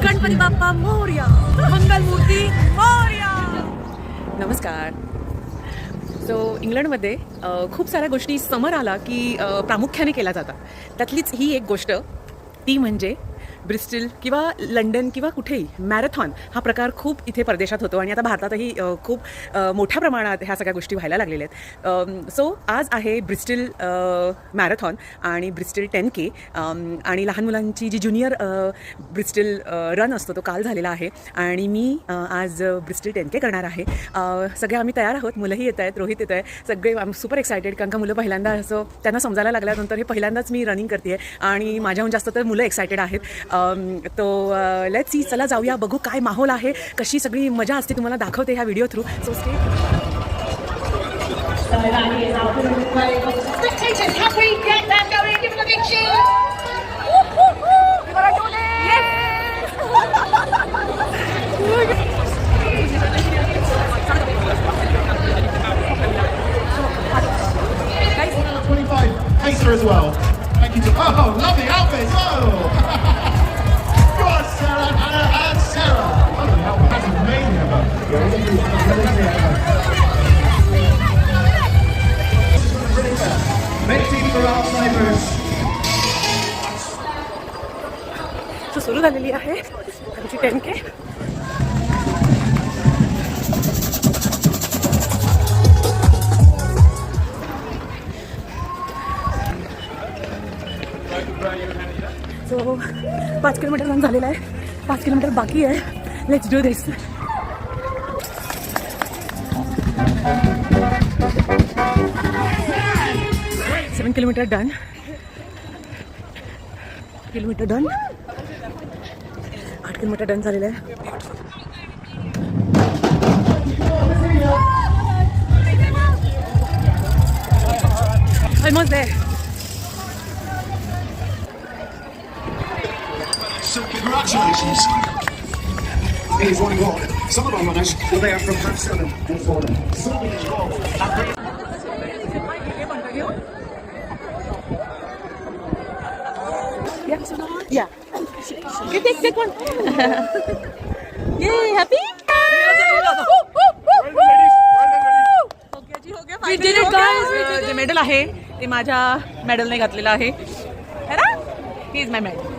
गणपती बाप्पा मोरया, मंगलमूर्ती मोरया. नमस्कार. सो इंग्लंडमध्ये खूप साऱ्या गोष्टी समर आला की प्रामुख्याने केल्या जातात. त्यातलीच ही एक गोष्ट, ती म्हणजे ब्रिस्टल किंवा लंडन किंवा कुठेही मॅरेथॉन हा प्रकार खूप इथे परदेशात होतो आणि आता भारतातही खूप मोठ्या प्रमाणात ह्या सगळ्या गोष्टी व्हायला लागलेल्या आहेत. सो आज आहे ब्रिस्टल मॅरेथॉन आणि ब्रिस्टल 10K आणि लहान मुलांची जी ज्युनियर ब्रिस्टल रन असतो तो काल झालेला आहे आणि मी आज ब्रिस्टल 10K करणार आहे. सगळे आम्ही तयार आहोत, मुलंही येत आहेत, रोहित येत आहे, सगळे आम्ही सुपर एक्सायटेड, कारण का मुलं पहिल्यांदा असं त्यांना समजायला लागल्यानंतर हे पहिल्यांदाच मी रनिंग करते आहे आणि माझ्याहून जास्त तर मुलं एक्सायटेड आहेत. तो लेट्स सी, चला जाऊया, बघू काय माहोल आहे, कशी सगळी मजा असते, तुम्हाला दाखवते ह्या video through. So stay. Pacer as well. Thank you. Oh, lovely outfits. Oh. Go on, Sarah, Anna, and Sarah. Lovely outfit. That's amazing. Many teams for Alzheimer's. So सुरू झालेली आहे आमची 10K. सो 5 किलोमीटर रन झालेला आहे, 5 kilometre बाकी आहे. Let's do this. Seven kilometre done, kilometre done, 8 kilometre done झालेलं आहे. Almost there. So congratulations. Here's one more. Some of our runners were there from half 7 and 4. Yeah. You take one. Yay, happy? We did it, guys. जे medal आहे ते माझ्या मेडलने घातलेलं आहे. है ना? He is my medal.